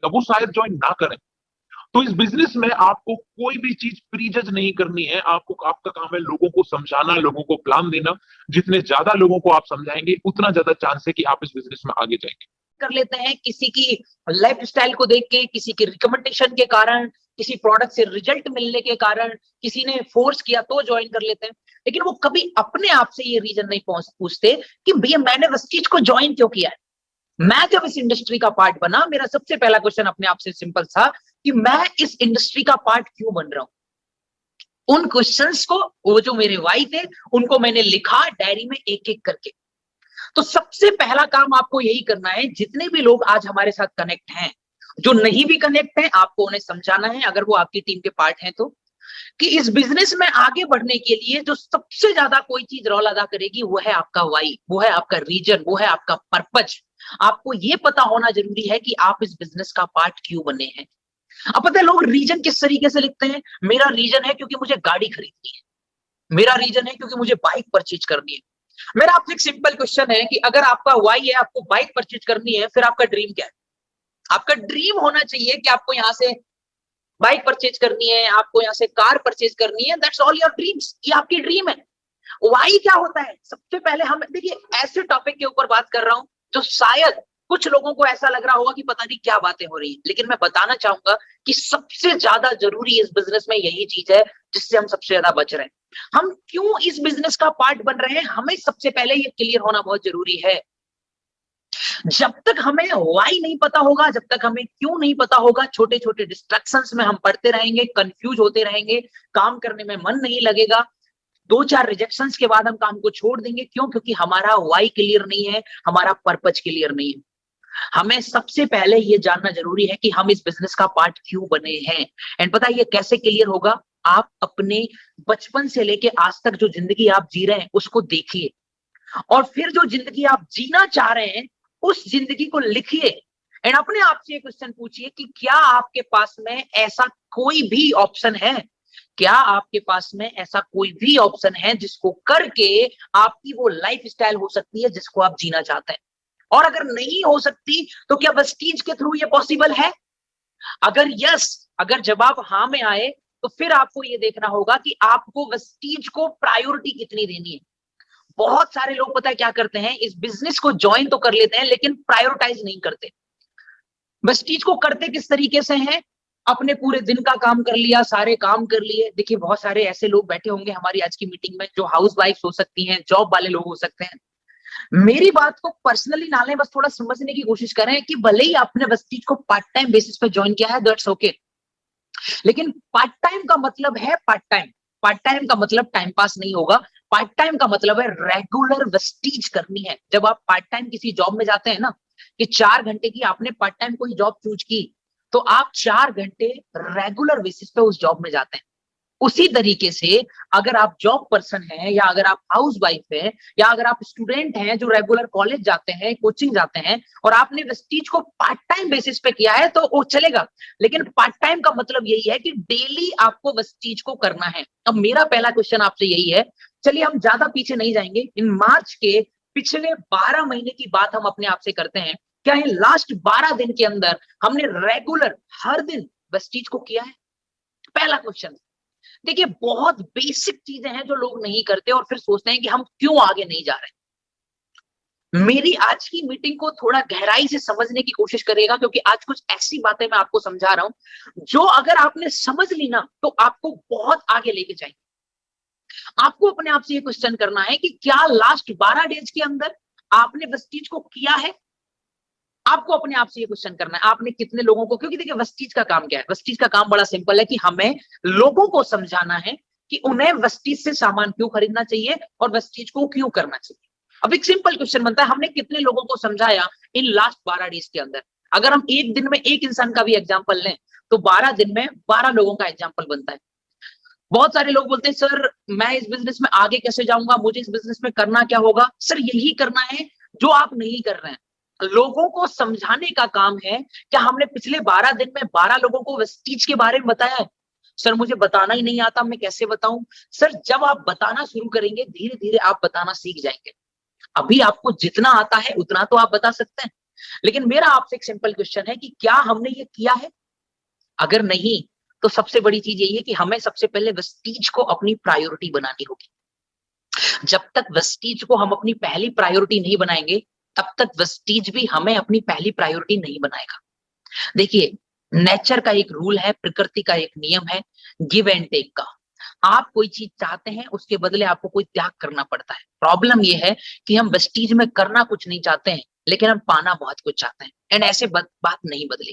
जाएगा, वो शायद ज्वाइन ना करें। तो इस बिजनेस में आपको कोई भी चीज प्रीजज नहीं करनी है, आपको आपका काम है लोगों को समझाना, लोगों को प्लान देना। जितने ज्यादा लोगों को आप समझाएंगे उतना ज्यादा चांस है कि आप इस बिजनेस में आगे जाएंगे। कर लेते हैं किसी की लाइफ स्टाइल को देख के, किसी के रिकमेंडेशन के कारण, किसी प्रोडक्ट से रिजल्ट मिलने के कारण, किसी ने फोर्स किया तो ज्वाइन कर लेते हैं। लेकिन वो कभी अपने आप से ये रीजन नहीं पूछते कि भैया मैंने उस चीज को ज्वाइन क्यों किया है। मैं जब इस इंडस्ट्री का पार्ट बना, मेरा सबसे पहला क्वेश्चन अपने आप से सिंपल था कि मैं इस इंडस्ट्री का पार्ट क्यों बन रहा हूं। उन क्वेश्चंस को, वो जो मेरे वाई थे, उनको मैंने लिखा डायरी में एक एक करके। तो सबसे पहला काम आपको यही करना है, जितने भी लोग आज हमारे साथ कनेक्ट हैं, जो नहीं भी कनेक्ट हैं, आपको उन्हें समझाना है, अगर वो आपकी टीम के पार्ट हैं तो, कि इस बिजनेस में आगे बढ़ने के लिए जो सबसे ज्यादा कोई चीज रोल अदा करेगी वो है आपका वाई, वो है आपका रीजन, वो है आपका पर्पज। आपको ये पता होना जरूरी है कि आप इस बिजनेस का पार्ट क्यों बने हैं। अब पता है लोग रीजन किस तरीके से लिखते हैं, मेरा रीजन है क्योंकि मुझे गाड़ी खरीदनी है, मेरा रीजन है क्योंकि मुझे बाइक परचेज करनी है। मेरा आपसे एक सिंपल क्वेश्चन है कि अगर आपका वाई है, आपको बाइक परचेज करनी है, फिर आपका ड्रीम क्या है। आपका ड्रीम होना चाहिए कि आपको यहां से बाइक परचेज करनी है, आपको यहां से कार परचेज करनी है, दैट्स ऑल योर ड्रीम्स, ये आपकी ड्रीम है। वाई क्या होता है, सबसे पहले हम देखिए ऐसे टॉपिक के ऊपर बात कर रहा हूं जो शायद कुछ लोगों को ऐसा लग रहा होगा कि पता नहीं क्या बातें हो रही है, लेकिन मैं बताना चाहूंगा कि सबसे ज्यादा जरूरी इस बिजनेस में यही चीज है जिससे हम सबसे ज्यादा बच रहे हैं। हम क्यों इस बिजनेस का पार्ट बन रहे हैं, हमें सबसे पहले ये क्लियर होना बहुत जरूरी है। जब तक हमें वाई नहीं पता होगा, जब तक हमें क्यों नहीं पता होगा, छोटे छोटे डिस्ट्रैक्शंस में हम पढ़ते रहेंगे, कंफ्यूज होते रहेंगे, काम करने में मन नहीं लगेगा, 2-4 रिजेक्शंस के बाद हम काम को छोड़ देंगे। क्यों? क्योंकि हमारा वाई क्लियर नहीं है, हमारा पर्पज क्लियर नहीं है। हमें सबसे पहले ये जानना जरूरी है कि हम इस बिजनेस का पार्ट क्यों बने हैं। एंड पता है ये कैसे क्लियर होगा, आप अपने बचपन से लेके आज तक जो जिंदगी आप जी रहे हैं उसको देखिए, और फिर जो जिंदगी आप जीना चाह रहे हैं उस जिंदगी को लिखिए। एंड अपने आप से क्वेश्चन पूछिए कि क्या आपके पास में ऐसा कोई भी ऑप्शन है, क्या आपके पास में ऐसा कोई भी ऑप्शन है जिसको करके आपकी वो लाइफ स्टाइल हो सकती है जिसको आप जीना चाहते हैं। और अगर नहीं हो सकती तो क्या वेस्टीज के थ्रू ये पॉसिबल है। अगर यस, अगर जवाब हाँ में आए तो फिर आपको ये देखना होगा कि आपको वेस्टीज को प्रायोरिटी कितनी देनी है। बहुत सारे लोग पता है क्या करते हैं, इस बिजनेस को ज्वाइन तो कर लेते हैं लेकिन प्रायोरिटाइज नहीं करते। वेस्टीज को करते किस तरीके से हैं, अपने पूरे दिन का काम कर लिया, सारे काम कर लिए। देखिए बहुत सारे ऐसे लोग बैठे होंगे हमारी आज की मीटिंग में जो हाउस वाइफ हो सकती हैं, जॉब वाले लोग हो सकते हैं। मेरी बात को पर्सनली ना लें, बस थोड़ा समझने की कोशिश करें कि भले ही आपने वेस्टीज को पार्ट टाइम बेसिस पे ज्वाइन किया है, दैट्स ओके, लेकिन पार्ट टाइम का मतलब है पार्ट टाइम। पार्ट टाइम का मतलब टाइम पास नहीं होगा, पार्ट टाइम का मतलब है रेगुलर वेस्टीज करनी है। जब आप पार्ट टाइम किसी जॉब में जाते हैं ना, कि 4 घंटे की आपने पार्ट टाइम कोई जॉब चूज की, तो आप 4 घंटे रेगुलर बेसिस पे उस जॉब में जाते हैं। उसी तरीके से अगर आप जॉब पर्सन हैं, या अगर आप हाउस वाइफ हैं, या अगर आप स्टूडेंट हैं जो रेगुलर कॉलेज जाते हैं, कोचिंग जाते हैं, और आपने वेस्टीज को पार्ट टाइम बेसिस पे किया है तो वो चलेगा। लेकिन पार्ट टाइम का मतलब यही है कि डेली आपको वेस्टीज को करना है। अब मेरा पहला क्वेश्चन आपसे यही है, चलिए हम ज्यादा पीछे नहीं जाएंगे, इन मार्च के पिछले 12 महीने की बात हम अपने आप से करते हैं। क्या इन लास्ट 12 दिन के अंदर हमने रेगुलर हर दिन वेस्टीज को किया है? पहला क्वेश्चन। देखिए बहुत बेसिक चीजें हैं जो लोग नहीं करते और फिर सोचते हैं कि हम क्यों आगे नहीं जा रहे। मेरी आज की मीटिंग को थोड़ा गहराई से समझने की कोशिश करिएगा, क्योंकि आज कुछ ऐसी बातें मैं आपको समझा रहा हूं जो अगर आपने समझ ली ना तो आपको बहुत आगे लेके जाएंगे। आपको अपने आप से ये क्वेश्चन करना है कि क्या लास्ट 12 डेज के अंदर आपने वेस्टीज को किया है। आपको अपने आप से ये क्वेश्चन करना है, आपने कितने लोगों को, क्योंकि देखिए वेस्टीज का काम क्या है, वेस्टीज का काम बड़ा सिंपल है कि हमें लोगों को समझाना है कि उन्हें वेस्टीज से सामान क्यों खरीदना चाहिए और वेस्टीज को क्यों करना चाहिए। अब एक सिंपल क्वेश्चन बनता है, हमने कितने लोगों को समझाया इन लास्ट 12 डेज के अंदर। अगर हम एक दिन में एक इंसान का भी एग्जाम्पल लें तो 12 दिन में 12 लोगों का एग्जाम्पल बनता है। बहुत सारे लोग बोलते हैं सर मैं इस बिजनेस में आगे कैसे जाऊंगा, मुझे इस बिजनेस में करना क्या होगा। सर यही करना है जो आप नहीं कर रहे हैं, लोगों को समझाने का काम है। क्या हमने पिछले 12 दिन में 12 लोगों को वेस्टीज के बारे में बताया है? सर मुझे बताना ही नहीं आता, मैं कैसे बताऊं। सर जब आप बताना शुरू करेंगे धीरे धीरे आप बताना सीख जाएंगे। अभी आपको जितना आता है उतना तो आप बता सकते हैं, लेकिन मेरा आपसे एक सिंपल क्वेश्चन है कि क्या हमने ये किया है? अगर नहीं, तो सबसे बड़ी चीज यही है कि हमें सबसे पहले वेस्टीज को अपनी प्रायोरिटी बनानी होगी। जब तक वेस्टीज को हम अपनी पहली प्रायोरिटी नहीं बनाएंगे, तब तक वेस्टीज भी हमें अपनी पहली प्रायोरिटी नहीं बनाएगा। देखिए, नेचर का एक रूल है, प्रकृति का एक नियम है, गिव एंड टेक का। आप कोई चीज चाहते हैं, उसके बदले आपको कोई त्याग करना पड़ता है। प्रॉब्लम ये है कि हम वेस्टीज में करना कुछ नहीं चाहते हैं, लेकिन हम पाना बहुत कुछ चाहते हैं, एंड ऐसे बात नहीं बदलेगी।